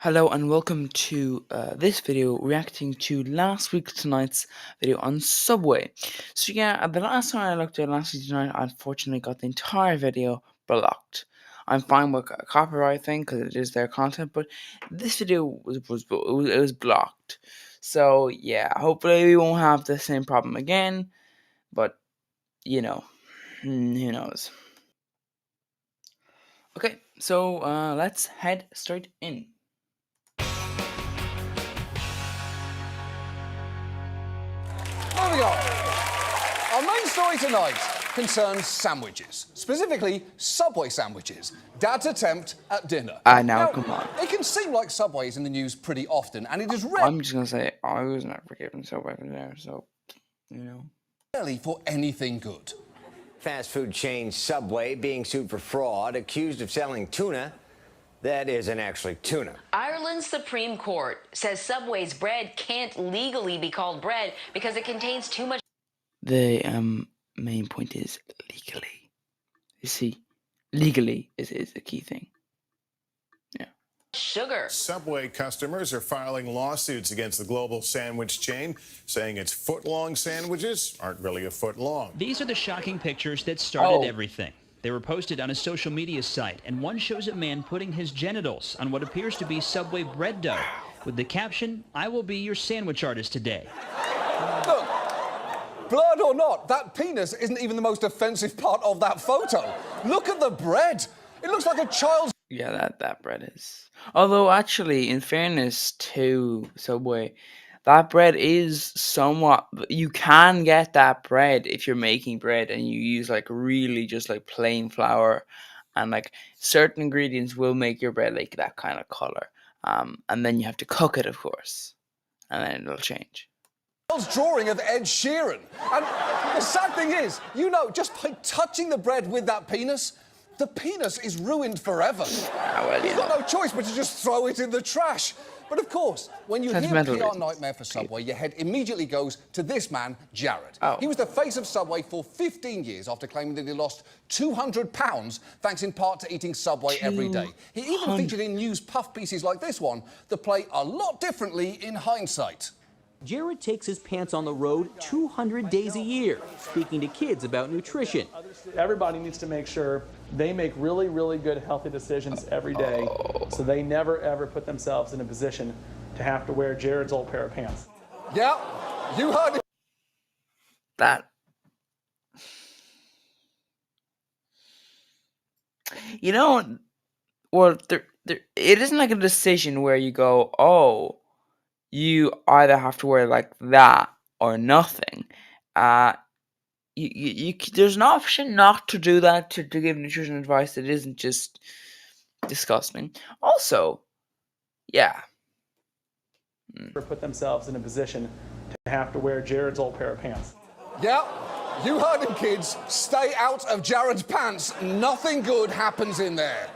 Hello and welcome to this video reacting to last week tonight's video on Subway. So yeah, the last time I looked at last week tonight, I unfortunately got the entire video blocked. I'm fine with a copyright thing because it is their content, but this video was blocked. So yeah, hopefully we won't have the same problem again. But you know, who knows? Okay, so let's head straight in. Moving on. Our main story tonight concerns sandwiches, specifically Subway sandwiches. Dad's attempt at dinner. Now come on. It can seem like Subway is in the news pretty often, and it is I'm just gonna say I was never given Subway from there, so rarely for anything good. Fast food chain Subway being sued for fraud, accused of selling tuna that isn't actually tuna. Ireland's Supreme Court says Subway's bread can't legally be called bread because it contains too much. The main point is legally. You see, legally is the key thing. Yeah. Sugar. Subway customers are filing lawsuits against the global sandwich chain, saying its foot-long sandwiches aren't really a foot long. These are the shocking pictures that started everything. They were posted on a social media site, and one shows a man putting his genitals on what appears to be Subway bread dough, with the caption, "I will be your sandwich artist today." Look, blurred or not, that penis isn't even the most offensive part of that photo. Look at the bread. It looks like a child's... Yeah, that bread is. Although, actually, in fairness to Subway, that bread is somewhat. You can get that bread if you're making bread and you use like really just like plain flour, and like certain ingredients will make your bread like that kind of color. And then you have to cook it, of course, and then it'll change. drawing of Ed Sheeran. And the sad thing is, just by touching the bread with that penis, the penis is ruined forever. You've got no choice but to just throw it in the trash. But of course, when you hear PR nightmare for Subway, your head immediately goes to this man, Jared. He was the face of Subway for 15 years after claiming that he lost 200 pounds thanks in part to eating Subway every day. He even featured in news puff pieces like this one that play a lot differently in hindsight. Jared takes his pants on the road 200 days a year, speaking to kids about nutrition. Everybody needs to make sure they make really, really good, healthy decisions every day, so they never, ever put themselves in a position to have to wear Jared's old pair of pants. Yeah, you heard it. That. Well, it isn't like a decision where you go, oh, you either have to wear like that or nothing. There's an option not to do that, to give nutrition advice that isn't just disgusting. Also, yeah. Put themselves in a position to have to wear Jared's old pair of pants. Yeah, you heard him, kids. Stay out of Jared's pants. Nothing good happens in there.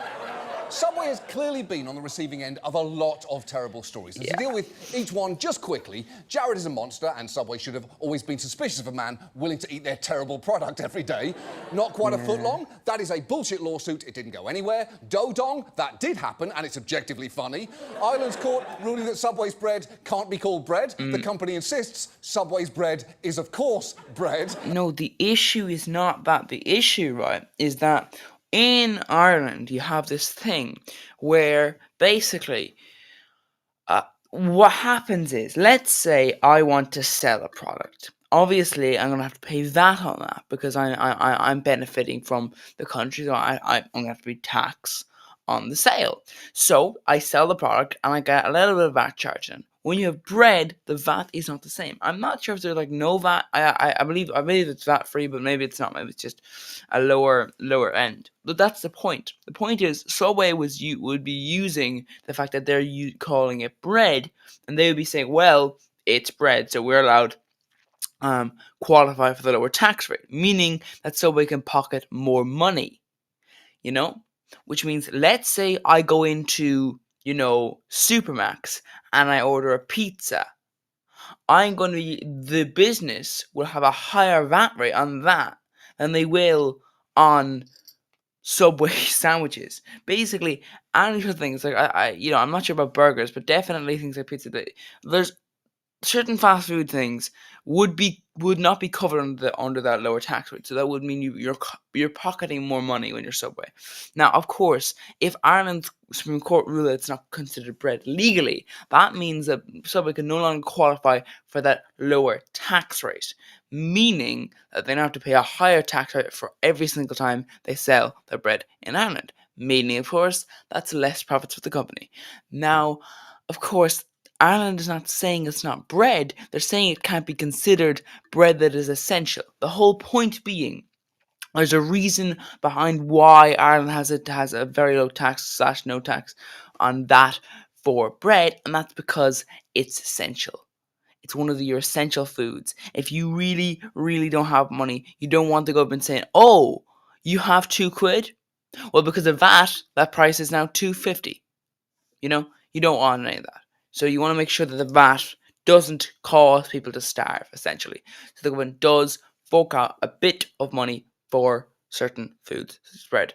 Subway has clearly been on the receiving end of a lot of terrible stories. And to deal with each one just quickly, Jared is a monster, and Subway should have always been suspicious of a man willing to eat their terrible product every day. Not quite a foot long? That is a bullshit lawsuit. It didn't go anywhere. Dodong? That did happen, and it's objectively funny. Ireland's court ruling that Subway's bread can't be called bread. The company insists Subway's bread is, of course, bread. No, the issue is not that. The issue, right, is that in Ireland, you have this thing where basically what happens is, let's say I want to sell a product. Obviously, I'm going to have to pay VAT on that because I'm benefiting from the country, so I'm going to have to pay tax on the sale. So I sell the product and I get a little bit of VAT charge in. When you have bread, the VAT is not the same. I'm not sure if there's like no VAT. I believe it's VAT free, but maybe it's not. Maybe it's just a lower end. But that's the point. The point is, Subway would be using the fact that they're calling it bread, and they would be saying, well, it's bread, so we're allowed qualify for the lower tax rate, meaning that Subway can pocket more money. Which means, let's say I go into Supermax and I order a pizza. The business will have a higher VAT rate on that than they will on Subway sandwiches. Basically, any sort of things like I'm not sure about burgers, but definitely things like pizza. There's certain fast food things would not be covered under that lower tax rate. So that would mean you're pocketing more money when you're Subway. Now, of course, if Ireland's Supreme Court rule that it's not considered bread legally, that means that Subway can no longer qualify for that lower tax rate, meaning that they now have to pay a higher tax rate for every single time they sell their bread in Ireland. Meaning, of course, that's less profits for the company. Now, of course, Ireland is not saying it's not bread, they're saying it can't be considered bread that is essential. The whole point being, there's a reason behind why Ireland has a very low tax slash no tax on that for bread, and that's because it's essential. It's one of your essential foods. If you really, really don't have money, you don't want to go up and say, "Oh, you have £2." Well, because of that price is now £2.50. You don't want any of that. So you want to make sure that the VAT doesn't cause people to starve, essentially. So the government does fork out a bit of money for certain foods, such as bread.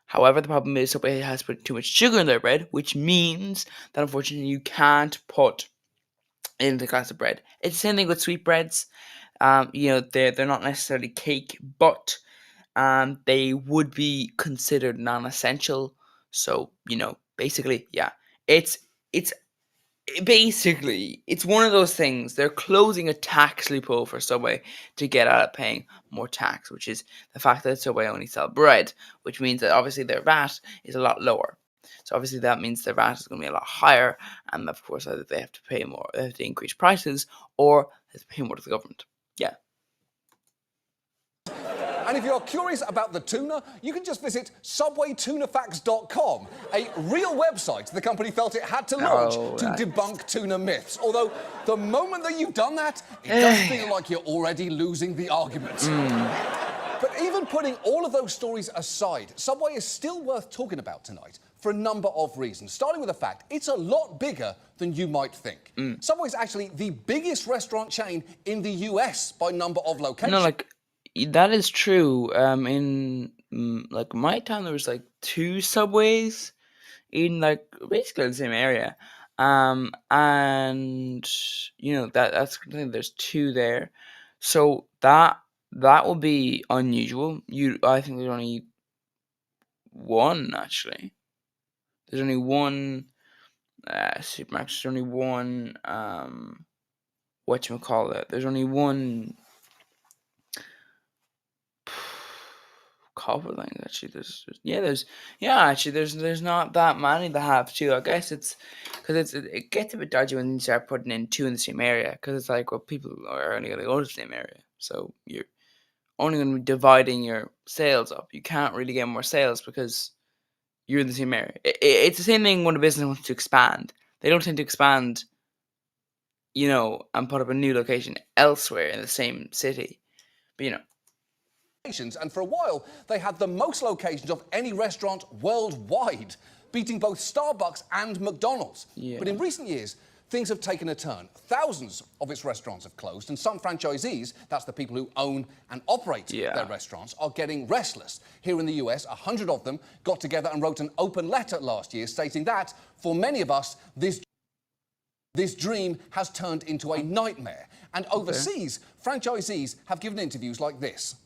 However, the problem is Subway has put too much sugar in their bread, which means that unfortunately you can't put in the glass of bread. It's the same thing with sweetbreads. They're not necessarily cake, but they would be considered non-essential. So basically, yeah, it's basically it's one of those things. They're closing a tax loophole for Subway to get out of paying more tax, which is the fact that Subway only sell bread, which means that obviously their VAT is a lot lower. So obviously that means their VAT is going to be a lot higher, and of course either they have to pay more, they have to increase prices, or they have to pay more to the government. Yeah. And if you're curious about the tuna, you can just visit subwaytunafacts.com, a real website the company felt it had to launch to debunk tuna myths. Although, the moment that you've done that, it does feel like you're already losing the argument. But even putting all of those stories aside, Subway is still worth talking about tonight for a number of reasons, starting with the fact it's a lot bigger than you might think. Subway's actually the biggest restaurant chain in the US by number of locations. No, that is true. In my town, there was 2 Subways in basically the same area. And that's I think there's 2 there. So that would be unusual. I think there's only one actually. There's only one supermarket. There's only one whatchamacallit. There's only one couple things actually. There's not that many that have 2. I guess it's because it gets a bit dodgy when you start putting in 2 in the same area, because it's like, well, people are only going to go to the same area, so you're only going to be dividing your sales up. You can't really get more sales because you're in the same area. It's the same thing when a business wants to expand. They don't tend to expand, and put up a new location elsewhere in the same city, but And for a while, they had the most locations of any restaurant worldwide, beating both Starbucks and McDonald's. Yeah. But in recent years, things have taken a turn. Thousands of its restaurants have closed, and some franchisees, that's the people who own and operate their restaurants, are getting restless. Here in the US, 100 of them got together and wrote an open letter last year stating that, for many of us, this dream has turned into a nightmare. And overseas, franchisees have given interviews like this.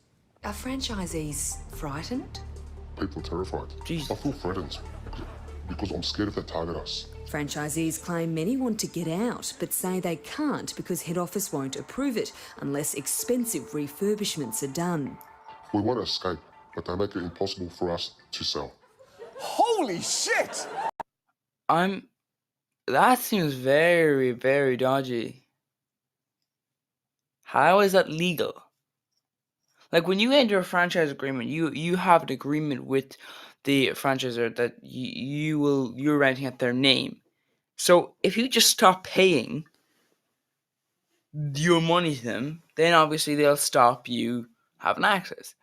Are franchisees frightened? People are terrified. Jesus. I feel threatened because I'm scared if they target us. Franchisees claim many want to get out, but say they can't because head office won't approve it unless expensive refurbishments are done. We want to escape, but they make it impossible for us to sell. Holy shit! That seems very, very dodgy. How is that legal? When you enter a franchise agreement, you have an agreement with the franchisor that you're renting at their name. So if you just stop paying your money to them, then obviously they'll stop you having access.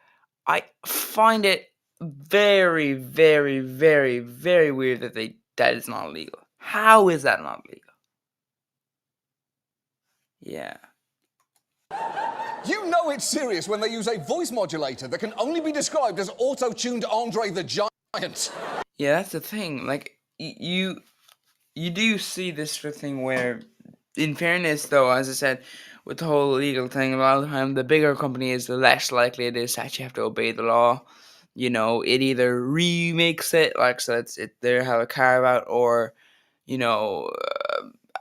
I find it very, very, very, very weird that is not illegal. How is that not legal? Yeah. You know it's serious when they use a voice modulator that can only be described as auto-tuned Andre the Giant. Yeah, that's the thing. Like, you do see this sort of thing where, in fairness, though, as I said, with the whole legal thing, a lot of the time, the bigger company is, the less likely it is to actually have to obey the law. You know, it either remakes it, like, so they have a carve out, or, you know,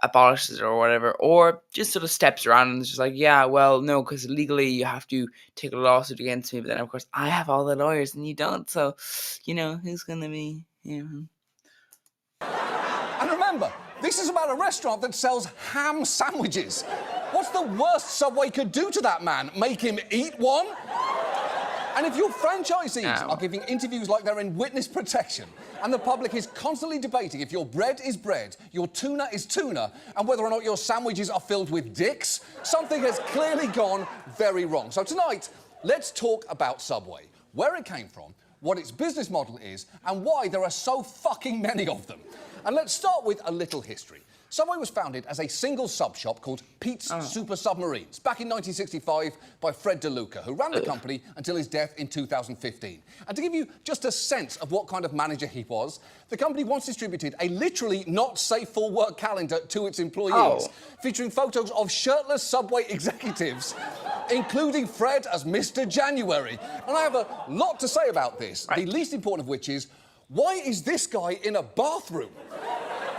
abolishes it or whatever, or just sort of steps around and is just like, yeah, well, no, because legally you have to take a lawsuit against me, but then, of course, I have all the lawyers and you don't, so, you know, who's going to be, you know. And remember, this is about a restaurant that sells ham sandwiches. What's the worst Subway could do to that man? Make him eat one? And if your franchisees are giving interviews like they're in witness protection, and the public is constantly debating if your bread is bread, your tuna is tuna, and whether or not your sandwiches are filled with dicks, something has clearly gone very wrong. So tonight, let's talk about Subway, where it came from, what its business model is, and why there are so fucking many of them. And let's start with a little history. Subway was founded as a single sub shop called Pete's Super Submarines back in 1965 by Fred DeLuca, who ran the company until his death in 2015. And to give you just a sense of what kind of manager he was, the company once distributed a literally not safe for work calendar to its employees, featuring photos of shirtless Subway executives, including Fred as Mr. January. And I have a lot to say about this, the least important of which is, why is this guy in a bathroom?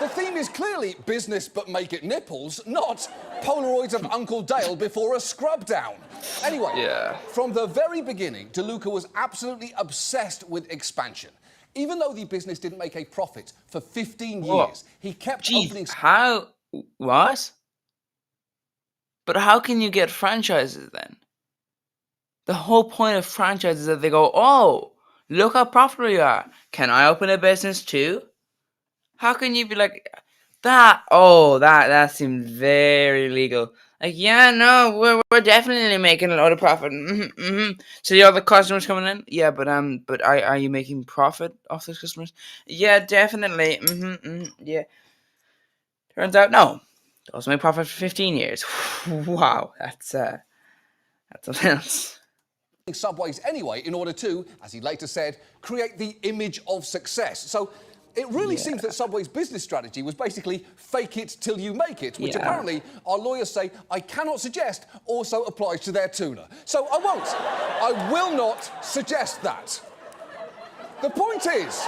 The theme is clearly business but make it nipples, not Polaroids of Uncle Dale before a scrub down. Anyway, from the very beginning, DeLuca was absolutely obsessed with expansion. Even though the business didn't make a profit for 15 years, he kept opening... What? But how can you get franchises then? The whole point of franchises is that they go, oh, look how profitable you are. Can I open a business too? How can you be like that? Oh, that seems very legal. Like, yeah, no, we're definitely making a lot of profit. So the other customers coming in, yeah, but are you making profit off those customers? Yeah, definitely. Yeah. Turns out, no. Those make profit for 15 years. Wow, that's something else. Subways anyway, in order to, as he later said, create the image of success. So it really seems that Subway's business strategy was basically fake it till you make it, which apparently our lawyers say I cannot suggest also applies to their tuna. So I won't. I will not suggest that. The point is,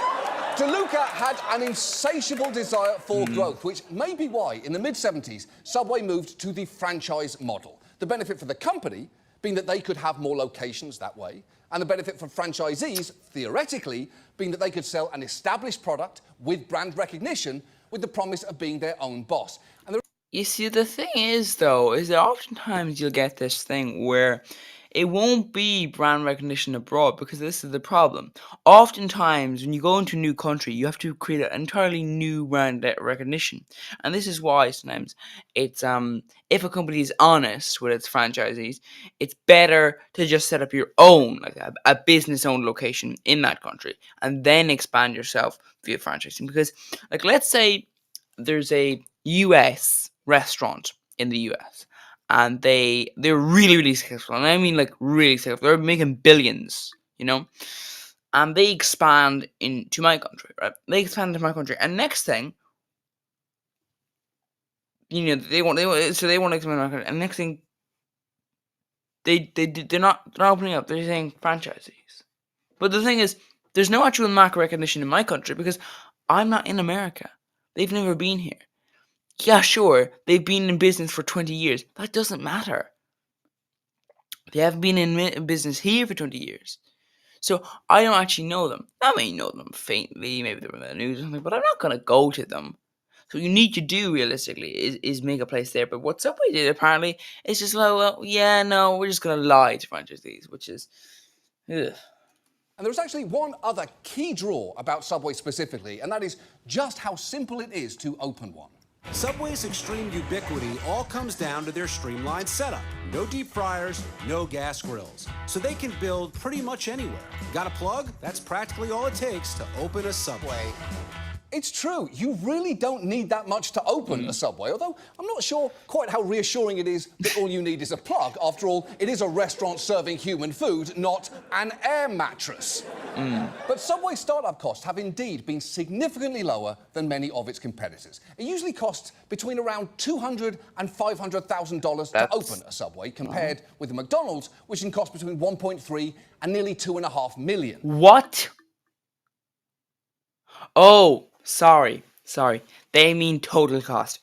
DeLuca had an insatiable desire for growth, which may be why, in the mid-70s, Subway moved to the franchise model. The benefit for the company being that they could have more locations that way, and the benefit for franchisees, theoretically, being that they could sell an established product with brand recognition with the promise of being their own boss. And you see, the thing is, though, is that oftentimes you'll get this thing where it won't be brand recognition abroad, because this is the problem. Oftentimes, when you go into a new country, you have to create an entirely new brand recognition. And this is why sometimes it's, if a company is honest with its franchisees, it's better to just set up your own, like a business-owned location in that country, and then expand yourself via franchising. Because, like, let's say there's a US restaurant in the US, and they're really, really successful. And I mean, like, really successful. They're making billions, you know? And they expand into my country, right? They expand into my country. And next thing, you know, they want to expand my country. And next thing, they're not opening up. They're saying franchisees. But the thing is, there's no actual market recognition in my country because I'm not in America. They've never been here. Yeah, sure, they've been in business for 20 years. That doesn't matter. They haven't been in business here for 20 years. So I don't actually know them. I may know them faintly, maybe they're in the news or something, but I'm not going to go to them. So what you need to do, realistically, is make a place there. But what Subway did, apparently, is just like, well, yeah, no, we're just going to lie to franchisees, which is... ugh. And there's actually one other key draw about Subway specifically, and that is just how simple it is to open one. Subway's extreme ubiquity all comes down to their streamlined setup. No deep fryers, no gas grills. So they can build pretty much anywhere. Got a plug? That's practically all it takes to open a Subway. It's true. You really don't need that much to open a Subway, although I'm not sure quite how reassuring it is that all you need is a plug. After all, it is a restaurant serving human food, not an air mattress. But Subway's startup costs have indeed been significantly lower than many of its competitors. It usually costs between around $200,000 and $500,000 to open a Subway, compared with the McDonald's, which can cost between 1.3 and nearly 2.5 million. What? Oh, sorry. They mean total cost.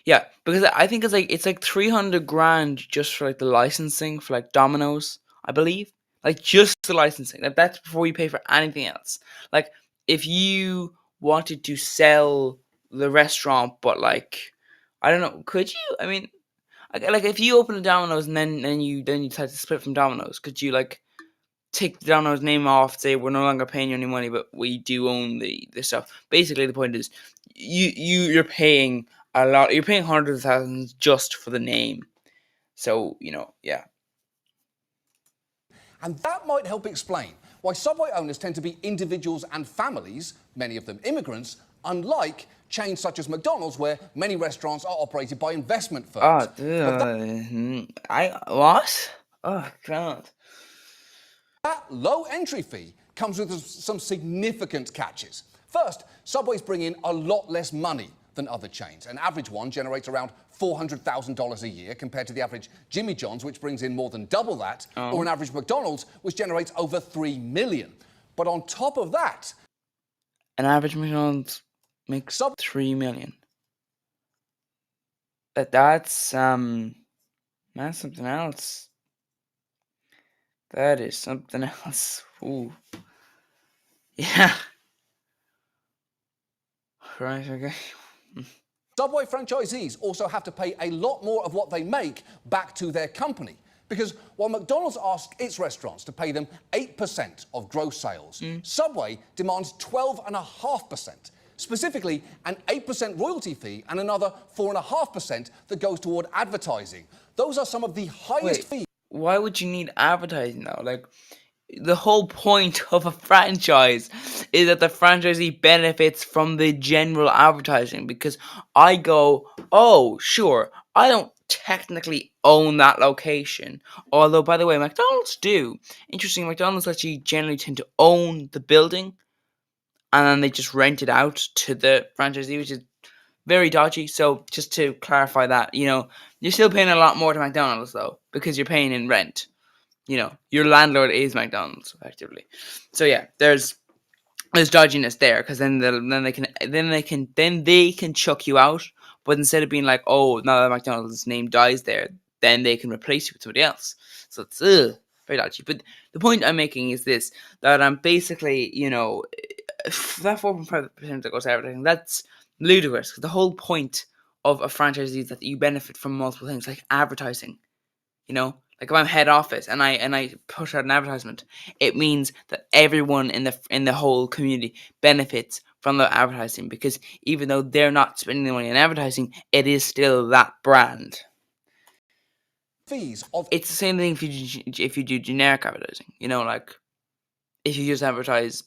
Yeah, because I think it's like 300 grand just for like the licensing for like Domino's, I believe. Like just the licensing. Like that's before you pay for anything else. Like if you wanted to sell the restaurant, but like I don't know, could you? I mean, like if you open a Domino's and then you decide to split from Domino's, could you like take the Domino's name off, say we're no longer paying you any money, but we do own the stuff. Basically, the point is, you're paying a lot. You're paying hundreds of thousands just for the name. So yeah. And that might help explain why Subway owners tend to be individuals and families, many of them immigrants, unlike chains such as McDonald's, where many restaurants are operated by investment firms. What? Oh God. That low entry fee comes with some significant catches. First, Subways bring in a lot less money than other chains. An average one generates around $400,000 a year compared to the average Jimmy John's, which brings in more than double that, or an average McDonald's, which generates over $3 million. But on top of that, an average McDonald's makes $3 million. That's something else. That is something else. Ooh. Yeah. Right, okay. Subway franchisees also have to pay a lot more of what they make back to their company. Because while McDonald's asks its restaurants to pay them 8% of gross sales, Subway demands 12.5%. Specifically, an 8% royalty fee and another 4.5% that goes toward advertising. Those are some of the highest fees. Why would you need advertising though? Like, the whole point of a franchise is that the franchisee benefits from the general advertising, because I go, oh, sure, I don't technically own that location. Although, by the way, McDonald's do. Interesting, McDonald's actually generally tend to own the building and then they just rent it out to the franchisee, which is very dodgy. So just to clarify that, you're still paying a lot more to McDonald's though, because you're paying in rent. Your landlord is McDonald's effectively. So yeah, there's dodginess there, because then they can chuck you out. But instead of being like, oh, now that McDonald's name dies there, then they can replace you with somebody else. So it's very dodgy. But the point I'm making is this: that I'm basically, that 4.5% that goes to advertising, that's ludicrous. Because the whole point of a franchise is that you benefit from multiple things, like advertising. Like if I'm head office and I push out an advertisement, it means that everyone in the whole community benefits from the advertising, because even though they're not spending the money on advertising, it is still that brand. It's the same thing if you do generic advertising. Like if you just advertise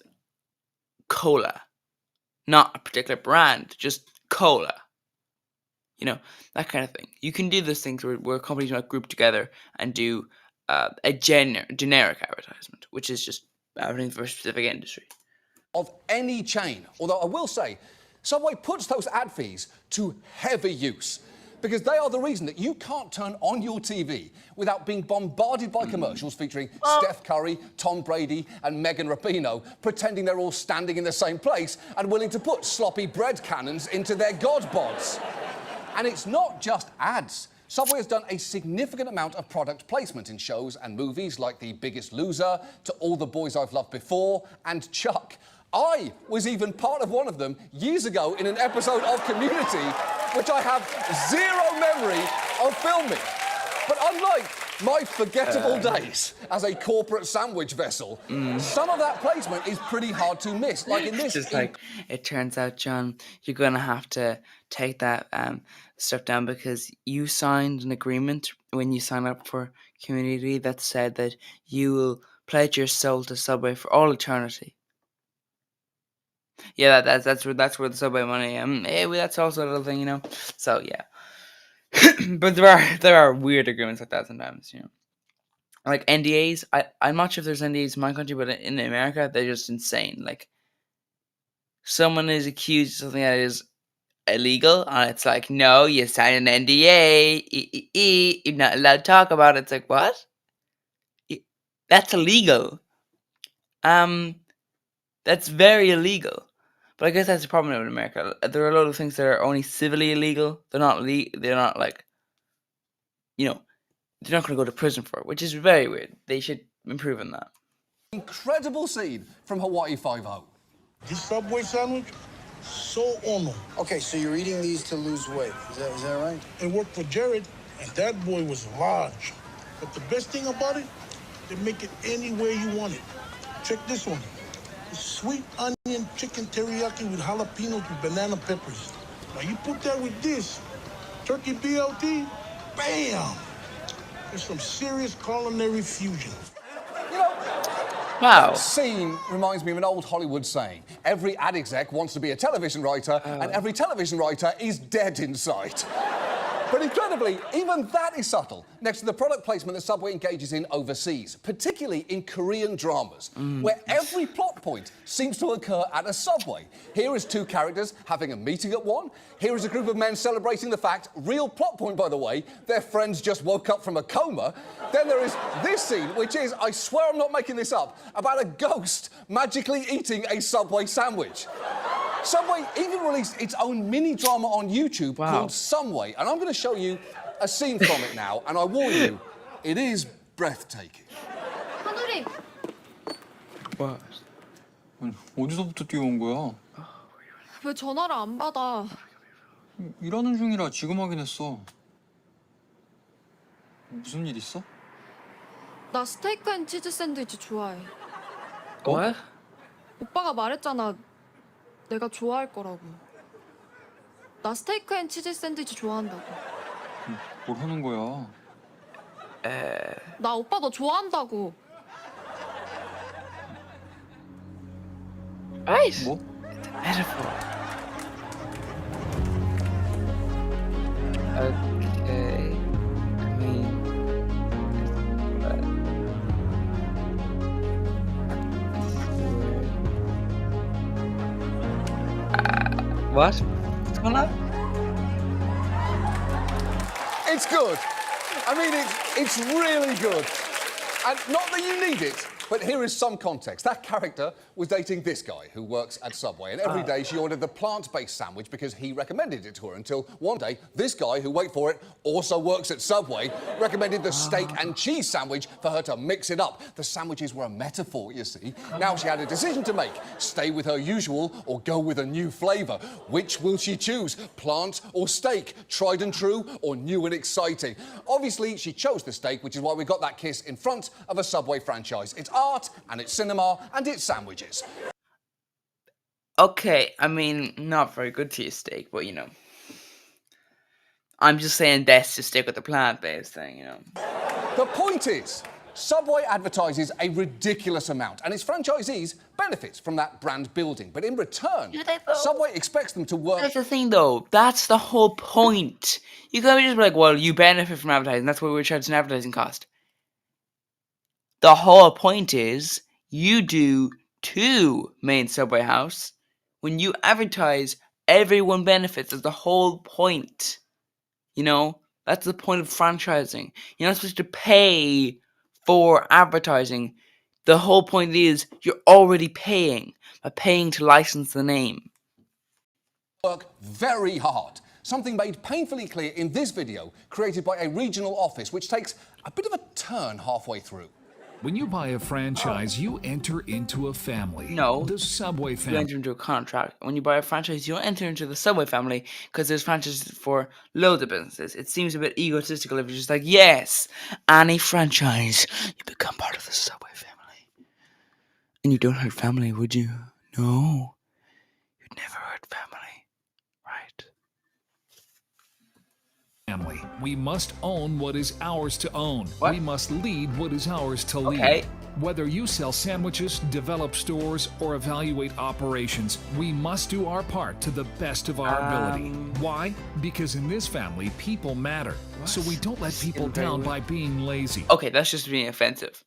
cola, not a particular brand, just cola. That kind of thing. You can do those things where companies might group together and do a generic advertisement, which is just advertising for a specific industry. Of any chain. Although I will say, Subway puts those ad fees to heavy use, because they are the reason that you can't turn on your TV without being bombarded by commercials featuring Steph Curry, Tom Brady, and Megan Rapinoe pretending they're all standing in the same place and willing to put sloppy bread cannons into their god bods. And it's not just ads. Subway has done a significant amount of product placement in shows and movies like The Biggest Loser, To All the Boys I've Loved Before, and Chuck. I was even part of one of them years ago in an episode of Community, which I have zero memory of filming. But unlike my forgettable days as a corporate sandwich vessel, some of that placement is pretty hard to miss. Like in this... Just like, it turns out, John, you're going to have to take that stuff down, because you signed an agreement when you signed up for Community that said that you will pledge your soul to Subway for all eternity. Yeah, that's where the Subway money. That's also a little thing, you know. So yeah, but there are weird agreements like that sometimes, you know. Like NDAs, I'm not sure if there's NDAs in my country, but in America, they're just insane. Like someone is accused of something that is illegal, and it's like, no, you sign an NDA, you're not allowed to talk about it. It's like, what? That's illegal. Um, that's very illegal. But I guess that's the problem in America. There are a lot of things that are only civilly illegal. They're not they're not like, you know, they're not going to go to prison for it, which is very weird. They should improve on that. Incredible scene from Hawaii Five-0. This Subway sandwich, so ono. Okay, so you're eating these to lose weight. Is that right? It worked for Jared, and that boy was large. But the best thing about it, they make it any way you want it. Check this one. It's sweet onion chicken teriyaki with jalapenos with banana peppers. Now you put that with this, turkey BLT, bam! There's some serious culinary fusion. You know, Wow. that scene reminds me of an old Hollywood saying. Every ad exec wants to be a television writer, and every television writer is dead inside. But incredibly, even that is subtle next to the product placement that Subway engages in overseas, particularly in Korean dramas, where every plot point seems to occur at a Subway. Here is two characters having a meeting at one. Here is a group of men celebrating the fact, real plot point by the way, their friends just woke up from a coma. Then there is this scene, which is, I swear I'm not making this up, about a ghost magically eating a Subway sandwich. Subway even released its own mini drama on YouTube called Someway, and I'm going to show you a scene from it now, and I warn you, it is breathtaking. 하늘이. What? 어디서부터 뛰어온 거야? 왜 전화를 안 받아? 일하는 중이라 지금 확인했어. 무슨 일 있어? 나 스테이크 앤 치즈 샌드위치 좋아해. What? 오빠가 말했잖아. 내가 좋아할 거라고. 나 스테이크 앤 치즈 샌드위치 좋아한다고. 뭘 하는 거야? 나 오빠 너 좋아한다고. Right. 뭐? Metaphor. Okay. I mean, what? What's going on? It's good. I mean, it's really good. And not that you need it, but here is some context. That character was dating this guy who works at Subway, and every day she ordered the plant-based sandwich because he recommended it to her, until one day, this guy, who, wait for it, also works at Subway, recommended the steak and cheese sandwich for her to mix it up. The sandwiches were a metaphor, you see. Now she had a decision to make. Stay with her usual or go with a new flavour. Which will she choose? Plant or steak? Tried and true or new and exciting? Obviously, she chose the steak, which is why we got that kiss in front of a Subway franchise. It's art, and it's cinema, and it's sandwiches. Okay, I mean, not very good to your steak, but you know. I'm just saying best to stick with the plant-based thing, you know. The point is, Subway advertises a ridiculous amount, and its franchisees benefit from that brand building. But in return, Subway expects them to work... That's the thing, though. That's the whole point. You can't just be like, well, you benefit from advertising. That's why we're charging an advertising cost. The whole point is, you do too, main Subway house. When you advertise, everyone benefits. That's the whole point. You know? That's the point of franchising. You're not supposed to pay for advertising. The whole point is, you're already paying. By paying to license the name. Work very hard. Something made painfully clear in this video, created by a regional office, which takes a bit of a turn halfway through. When you buy a franchise, you enter into a family. No. The Subway You family. enter into a contract. When you buy a franchise, you don't enter into the Subway family because there's franchises for loads of businesses. It seems a bit egotistical if you're just like, yes, any franchise, you become part of the Subway family. And you don't hurt family, would you? No. You'd never hurt family. Right? We must own what is ours to own. We must lead what is ours to lead. Okay. Whether you sell sandwiches, develop stores, or evaluate operations, we must do our part to the best of our ability. Why? Because in this family, people matter. So we don't let people down by being lazy. Okay, that's just being offensive.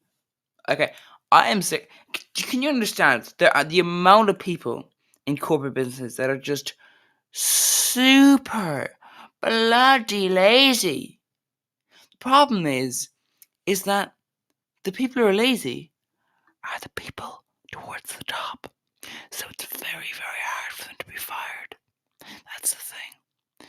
Okay, I am sick. Can you understand the amount of people in corporate businesses that are just super bloody lazy? The problem is that the people who are lazy are the people towards the top. So it's very, very hard for them to be fired. That's the thing.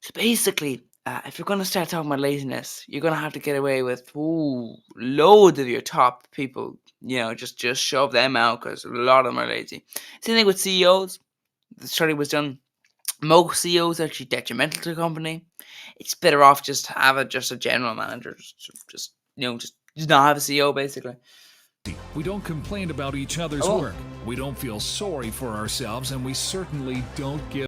So basically, if you're going to start talking about laziness, you're going to have to get away with loads of your top people. Just shove them out because a lot of them are lazy. Same thing with CEOs. The study was done. Most CEOs are actually detrimental to the company. It's better off just to have a general manager. Just not have a CEO basically. We don't complain about each other's work. We don't feel sorry for ourselves, and we certainly don't give.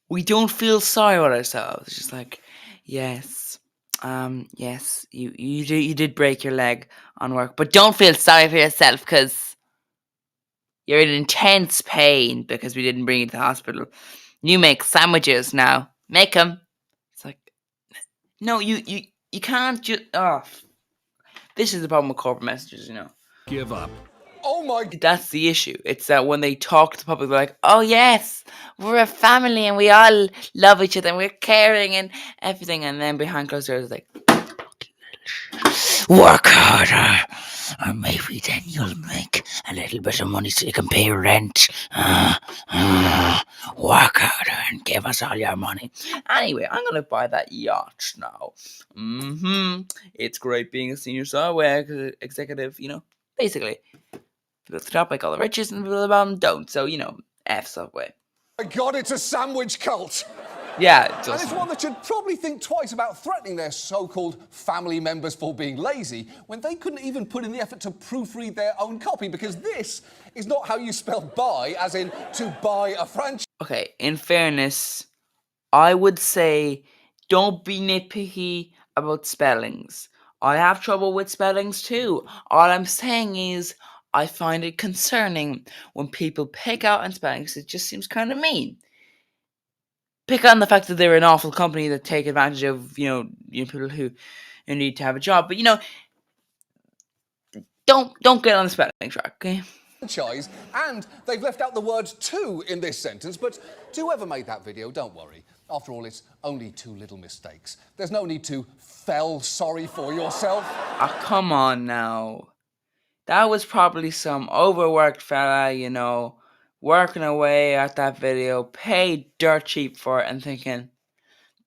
We don't feel sorry about ourselves. It's just like, yes, you did break your leg on work, but don't feel sorry for yourself because you're in intense pain because we didn't bring you to the hospital. You make sandwiches now. Make them. It's like, no, you can't just. Oh, this is the problem with corporate messages, Give up. Oh my! That's the issue. It's that when they talk to the public, they're like, "Oh yes, we're a family and we all love each other and we're caring and everything," and then behind closed doors, like, work harder, and maybe then you'll make a little bit of money so you can pay rent. Work harder and give us all your money. Anyway, I'm gonna buy that yacht now. It's great being a senior software executive. Basically. People at the top like all the riches and people at the bottom don't. So, F Subway. My God, it's a sandwich cult. Yeah, and it's one that should probably think twice about threatening their so-called family members for being lazy when they couldn't even put in the effort to proofread their own copy, because this is not how you spell buy, as in to buy a franchise. Okay, in fairness, I would say don't be nitpicky about spellings. I have trouble with spellings too. All I'm saying is I find it concerning when people pick out on spellings. It just seems kind of mean. Pick on the fact that they're an awful company that take advantage of people who need to have a job, but don't get on the spelling track, okay? Franchise, and they've left out the word "to" in this sentence, but to whoever made that video, don't worry. After all, it's only 2 little mistakes. There's no need to feel sorry for yourself. Come on now. That was probably some overworked fella, working away at that video, paid dirt cheap for it and thinking,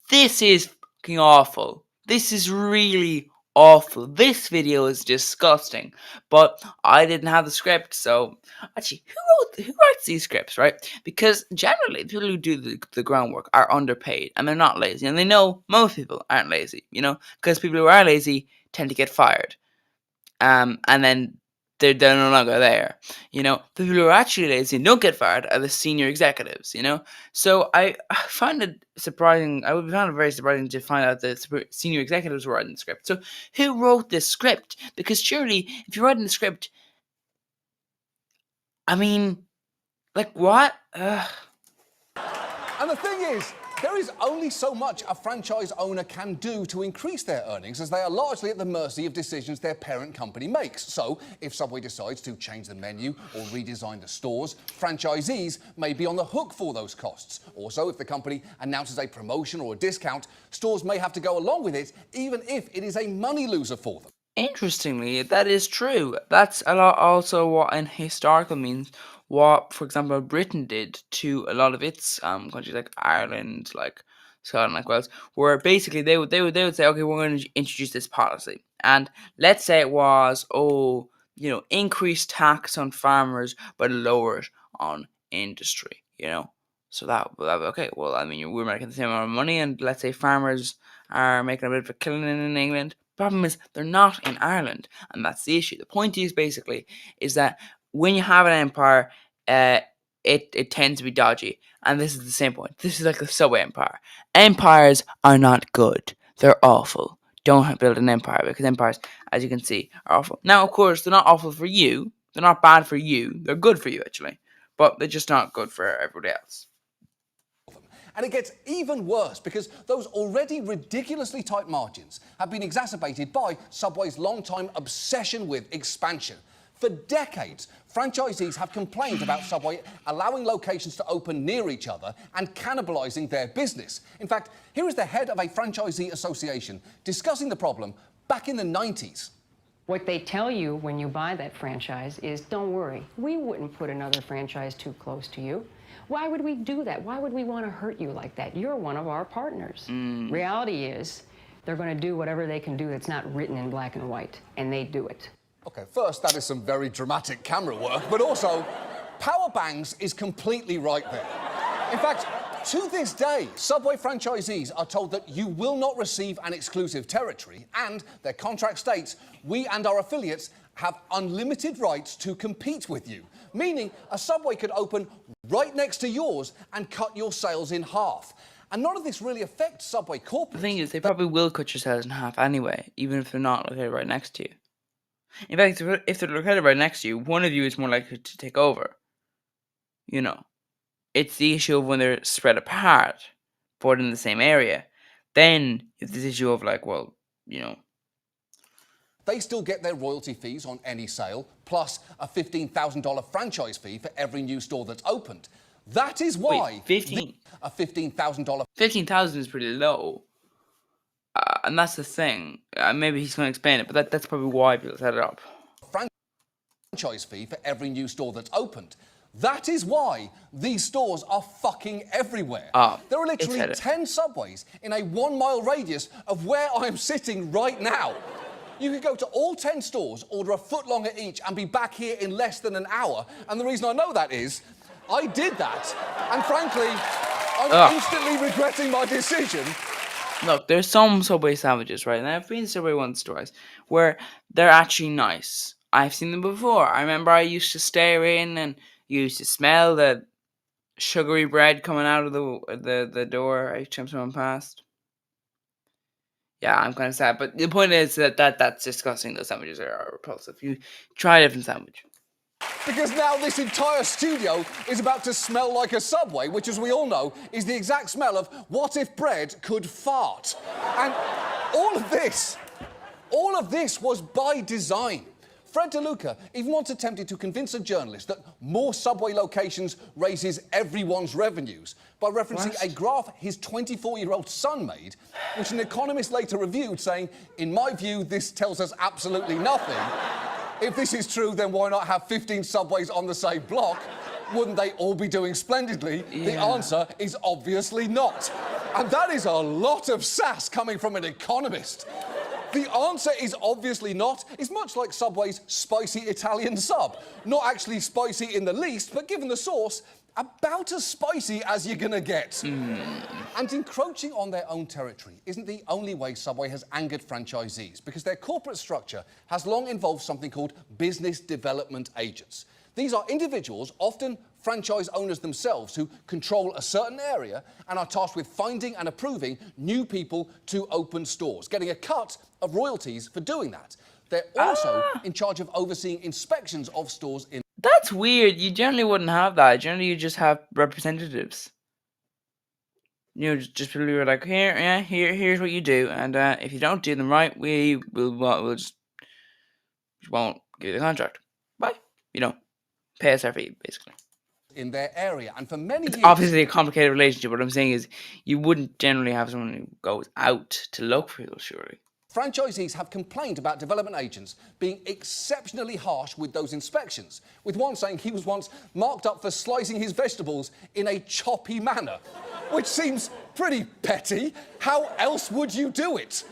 this is fucking awful. This is really awful. This video is disgusting. But I didn't have the script, so actually, who writes these scripts, right? Because generally, people who do the groundwork are underpaid and they're not lazy. And they know most people aren't lazy, because people who are lazy tend to get fired. And then they're no longer there. The people who are actually lazy and don't get fired are the senior executives, So I find it surprising. I would find it very surprising to find out that senior executives were writing the script. So who wrote this script? Because surely, if you're writing the script, I mean, like what? And the thing is, there is only so much a franchise owner can do to increase their earnings, as they are largely at the mercy of decisions their parent company makes. So, if Subway decides to change the menu or redesign the stores, franchisees may be on the hook for those costs. Also, if the company announces a promotion or a discount, stores may have to go along with it, even if it is a money loser for them. Interestingly, that is true. That's a lot also what in historical means what, for example, Britain did to a lot of its countries like Ireland, like Scotland, like Wales, where basically they would say, okay, we're going to introduce this policy, and let's say it was increase tax on farmers but lower it on industry, So that would be okay. Well, I mean, we're making the same amount of money, and let's say farmers are making a bit of a killing in England. Problem is, they're not in Ireland, and that's the issue. The point is that when you have an empire, it tends to be dodgy, and this is the same point. This is like the Subway empire. Empires are not good; they're awful. Don't build an empire, because empires, as you can see, are awful. Now, of course, they're not awful for you. They're not bad for you. They're good for you, actually. But they're just not good for everybody else. And it gets even worse because those already ridiculously tight margins have been exacerbated by Subway's long-time obsession with expansion. For decades, franchisees have complained about Subway allowing locations to open near each other and cannibalising their business. In fact, here is the head of a franchisee association discussing the problem back in the 90s. What they tell you when you buy that franchise is, don't worry, we wouldn't put another franchise too close to you. Why would we do that? Why would we want to hurt you like that? You're one of our partners. Reality is, they're going to do whatever they can do that's not written in black and white, and they do it. Okay, first, that is some very dramatic camera work, but also, power bangs is completely right there. In fact, to this day, Subway franchisees are told that you will not receive an exclusive territory, and their contract states, we and our affiliates have unlimited rights to compete with you, meaning a Subway could open right next to yours and cut your sales in half. And none of this really affects Subway corporate. The thing is, they probably will cut your sales in half anyway, even if they're not located right next to you. In fact, if they're located right next to you, one of you is more likely to take over. You know, it's the issue of when they're spread apart, but in the same area. Then it's this issue of like, well, you know, they still get their royalty fees on any sale, plus a $15,000 franchise fee for every new store that's opened. That is why a $15,000. 15,000 is pretty low, and that's the thing. Maybe he's going to explain it, but that's probably why people set it up. Franchise fee for every new store that's opened. That is why these stores are fucking everywhere. There are literally 10 Subways in a 1 mile radius of where I am sitting right now. You could go to all 10 stores, order a footlong at each, and be back here in less than an hour. And the reason I know that is, I did that. And frankly, I'm instantly regretting my decision. Look, there's some Subway sandwiches, right? And I've been to Subway once, twice, where they're actually nice. I've seen them before. I remember I used to stare in and used to smell the sugary bread coming out of the door each time someone passed. Yeah, I'm kind of sad, but the point is that's disgusting. Those sandwiches are repulsive. You try a different sandwich. Because now this entire studio is about to smell like a Subway, which, as we all know, is the exact smell of what if bread could fart. And all of this was by design. Fred DeLuca even once attempted to convince a journalist that more Subway locations raises everyone's revenues by referencing a graph his 24-year-old son made, which an economist later reviewed, saying, in my view, this tells us absolutely nothing. If this is true, then why not have 15 Subways on the same block? Wouldn't they all be doing splendidly? Yeah. The answer is obviously not. And that is a lot of sass coming from an economist. The answer is obviously not. It's much like Subway's spicy Italian sub. Not actually spicy in the least, but given the sauce, about as spicy as you're gonna get. And encroaching on their own territory isn't the only way Subway has angered franchisees, because their corporate structure has long involved something called business development agents. These are individuals, often franchise owners themselves, who control a certain area and are tasked with finding and approving new people to open stores, getting a cut of royalties for doing that. They're also in charge of overseeing inspections of stores in... That's weird. You generally wouldn't have that. Generally, you just have representatives. You know, just people who are like, here's what you do, and if you don't do them right, we'll just won't give you the contract. Bye. You know, pay us our fee, basically. In their area, and for many years... Obviously a complicated relationship. What I'm saying is, you wouldn't generally have someone who goes out to look for people, surely. Franchisees have complained about development agents being exceptionally harsh with those inspections, with one saying he was once marked up for slicing his vegetables in a choppy manner, which seems pretty petty. How else would you do it?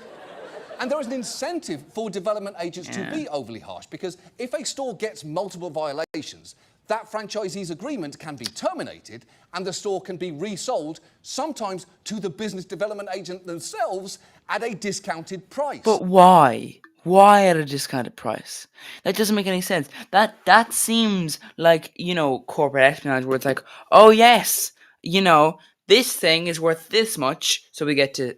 And there is an incentive for development agents to be overly harsh, because if a store gets multiple violations, that franchisee's agreement can be terminated and the store can be resold, sometimes to the business development agent themselves at a discounted price. But why? Why at a discounted price? That doesn't make any sense. That seems like, you know, corporate espionage, where it's like, oh yes, you know, this thing is worth this much, so we get to,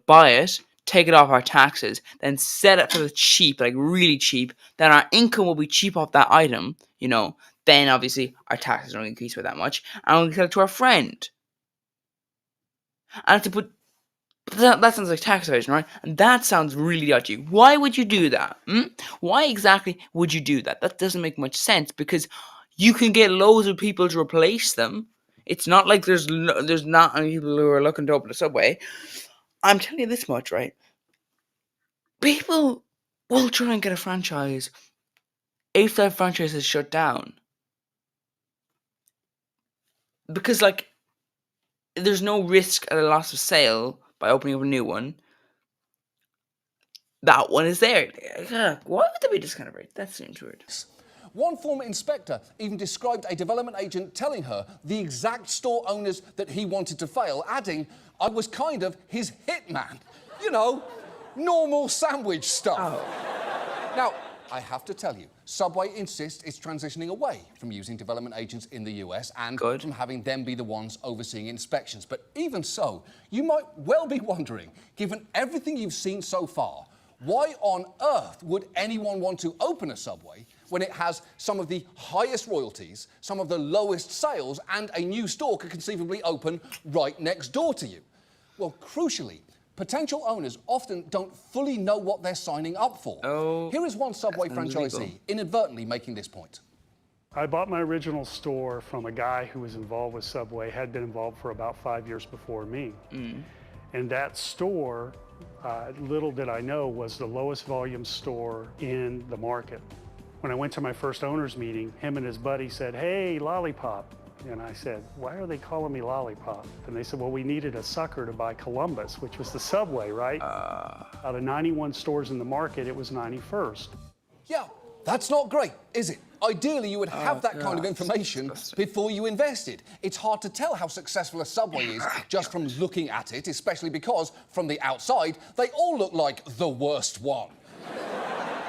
buy it. take it off our taxes, then sell it for the cheap, like really cheap, then our income will be cheap off that item, then obviously our taxes don't increase by that much, and we sell it to our friend. And to put that sounds like tax evasion, right? And that sounds really dodgy. Why would you do that? Why exactly would you do that? That doesn't make much sense, because you can get loads of people to replace them. It's not like there's not many people who are looking to open a Subway. I'm telling you this much, right? People will try and get a franchise if that franchise is shut down. Because, like, there's no risk at a loss of sale by opening up a new one. That one is there. Why would they be this kind of rate? That seems weird. One former inspector even described a development agent telling her the exact store owners that he wanted to fail, adding, "I was kind of his hitman." Normal sandwich stuff. Oh. Now, I have to tell you, Subway insists it's transitioning away from using development agents in the US and from having them be the ones overseeing inspections. But even so, you might well be wondering, given everything you've seen so far, why on earth would anyone want to open a Subway when it has some of the highest royalties, some of the lowest sales, and a new store could conceivably open right next door to you? Well, crucially, potential owners often don't fully know what they're signing up for. Here is one Subway franchisee inadvertently making this point. I bought my original store from a guy who was involved with Subway, had been involved for about 5 years before me. And that store, little did I know, was the lowest volume store in the market. When I went to my first owners meeting, him and his buddy said, "Hey, Lollipop." And I said, "Why are they calling me Lollipop?" And they said, "Well, we needed a sucker to buy Columbus," which was the Subway, right? Out of 91 stores in the market, it was 91st. Yeah, that's not great, is it? Ideally, you would have that kind of information before you invested. It's hard to tell how successful a Subway is just from looking at it, especially because, from the outside, they all look like the worst one.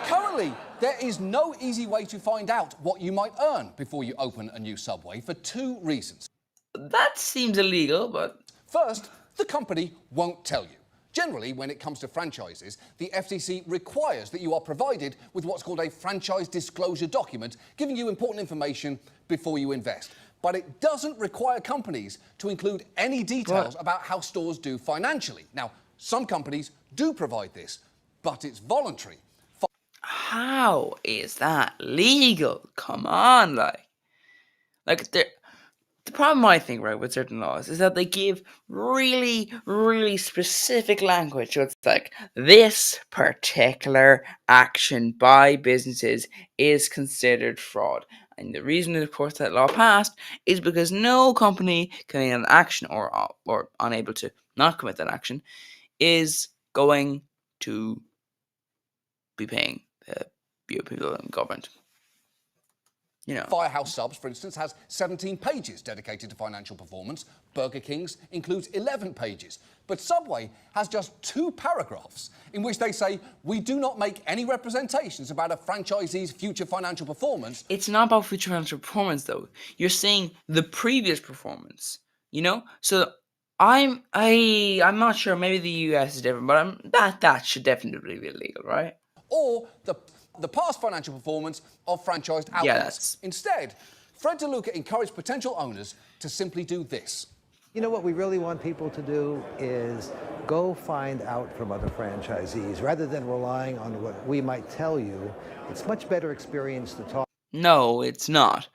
Currently, there is no easy way to find out what you might earn before you open a new Subway for 2 reasons. That seems illegal, but... First, the company won't tell you. Generally, when it comes to franchises, the FTC requires that you are provided with what's called a franchise disclosure document, giving you important information before you invest. But it doesn't require companies to include any details about how stores do financially. Now, some companies do provide this, but it's voluntary. How is that legal? Come on, the problem I think, right, with certain laws is that they give really, really specific language. So it's like, this particular action by businesses is considered fraud. And the reason, of course, that law passed is because no company committing an action or unable to not commit that action is going to be paying the people in government. Firehouse Subs, for instance, has 17 pages dedicated to financial performance. Burger King's includes 11 pages. But Subway has just 2 paragraphs in which they say, "We do not make any representations about a franchisee's future financial performance." It's not about future financial performance, though. You're saying the previous performance, So I'm not sure. Maybe the US is different, but that should definitely be illegal, right? Or the past financial performance of franchised outlets. Instead, Fred DeLuca encouraged potential owners to simply do this. What we really want people to do is go find out from other franchisees rather than relying on what we might tell you. It's much better experience to talk. No, it's not.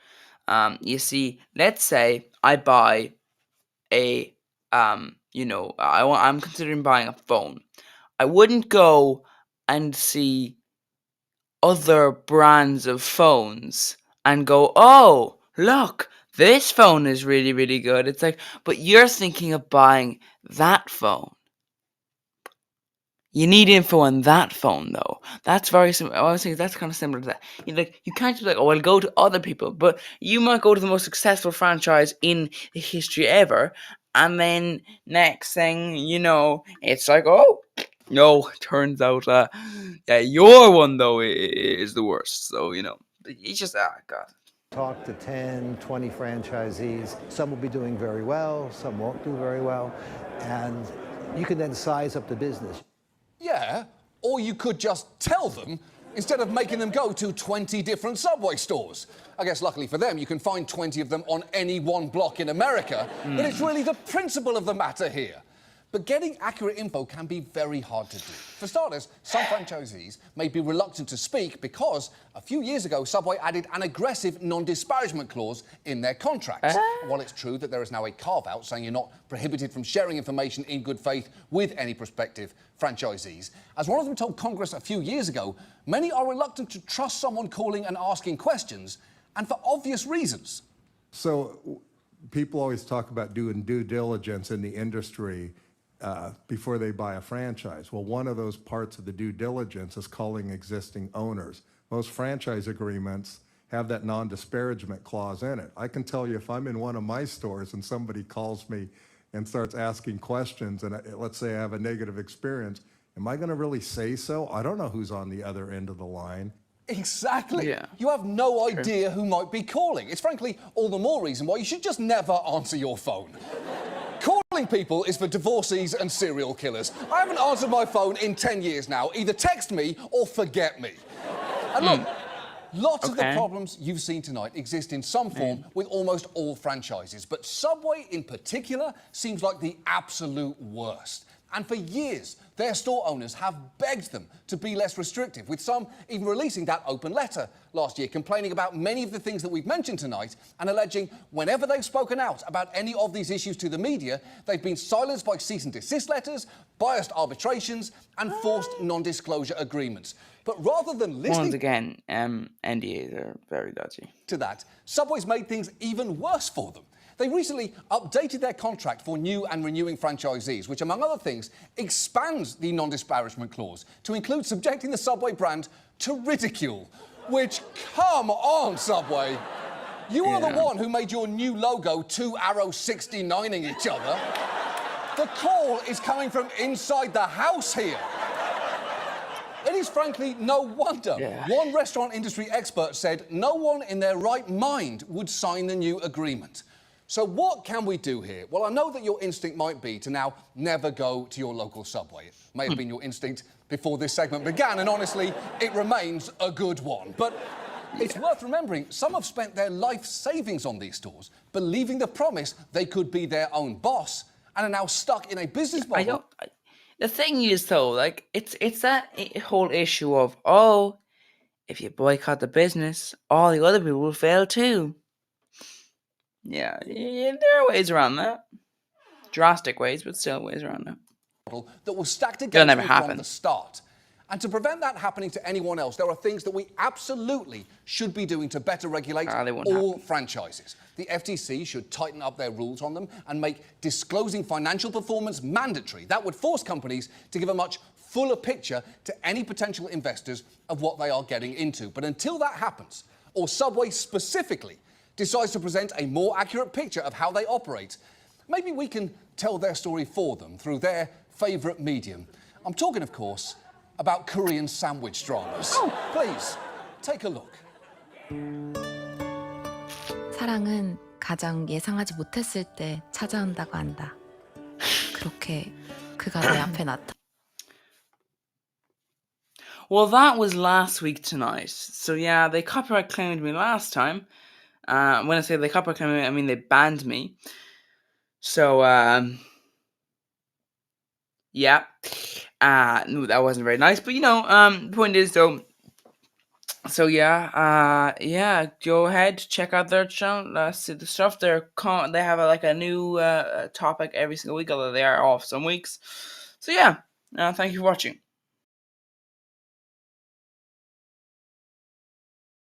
You see, let's say I buy I'm considering buying a phone. I wouldn't go and see other brands of phones and go, "Oh, look, this phone is really, really good." It's like, but you're thinking of buying that phone. You need info on that phone, though. That's very similar. I was thinking that's kind of similar to that. You can't just be like, "Oh, I'll go to other people," but you might go to the most successful franchise in the history ever, and then next thing you know, it's like, "Oh, no, turns out, your one though is the worst." So it's just God. Talk to 10, 20 franchisees. Some will be doing very well, some won't do very well, and you can then size up the business. Yeah, or you could just tell them instead of making them go to 20 different Subway stores. I guess luckily for them, you can find 20 of them on any one block in America, but it's really the principle of the matter here. But getting accurate info can be very hard to do. For starters, some franchisees may be reluctant to speak because a few years ago, Subway added an aggressive non-disparagement clause in their contracts. While it's true that there is now a carve-out saying you're not prohibited from sharing information in good faith with any prospective franchisees, as one of them told Congress a few years ago, many are reluctant to trust someone calling and asking questions, and for obvious reasons. So people always talk about doing due diligence in the industry before they buy a franchise. Well, one of those parts of the due diligence is calling existing owners. Most franchise agreements have that non-disparagement clause in it. I can tell you if I'm in one of my stores and somebody calls me and starts asking questions, and let's say I have a negative experience, am I going to really say so? I don't know who's on the other end of the line. Exactly. Yeah. You have no idea who might be calling. It's frankly all the more reason why you should just never answer your phone. Calling people is for divorcees and serial killers. I haven't answered my phone in 10 years now. Either text me or forget me. And look, lots of the problems you've seen tonight exist in some form with almost all franchises, but Subway in particular seems like the absolute worst. And for years, their store owners have begged them to be less restrictive, with some even releasing that open letter last year, complaining about many of the things that we've mentioned tonight and alleging whenever they've spoken out about any of these issues to the media, they've been silenced by cease and desist letters, biased arbitrations, and forced non-disclosure agreements. But rather than listening... Once again, NDAs are very dodgy. ...to that, Subway's made things even worse for them. They recently updated their contract for new and renewing franchisees, which, among other things, expands the non-disparagement clause to include subjecting the Subway brand to ridicule. Which, come on, Subway. You are the one who made your new logo two arrows 69ing each other. The call is coming from inside the house here. It is frankly no wonder. One restaurant industry expert said no one in their right mind would sign the new agreement. So what can we do here? Well, I know that your instinct might be to now never go to your local Subway. It may have been your instinct before this segment began, and honestly, it remains a good one. But it's worth remembering, some have spent their life savings on these stores, believing the promise they could be their own boss, and are now stuck in a business model. The thing is, though, like, it's that whole issue of, oh, if you boycott the business, all the other people will fail too. Yeah, there are ways around that. Drastic ways, but still ways around that. That was stacked against them from the start. And to prevent that happening to anyone else, there are things that we absolutely should be doing to better regulate all franchises. The FTC should tighten up their rules on them and make disclosing financial performance mandatory. That would force companies to give a much fuller picture to any potential investors of what they are getting into. But until that happens, or Subway specifically decides to present a more accurate picture of how they operate, maybe we can tell their story for them through their favourite medium. I'm talking, of course, about Korean sandwich dramas. Please, take a look. 사랑은 가장 예상하지 못했을 때 찾아온다고 한다. 그렇게 그가 내 앞에 나타. Well, that was last week tonight. So yeah, they copyright claimed me last time. When I say they copyright claimed me, I mean they banned me. So, yeah. No, that wasn't very nice. But, the point is, though, so yeah, go ahead, check out their channel, see the stuff. They have a new topic every single week, although they are off some weeks. So yeah, thank you for watching.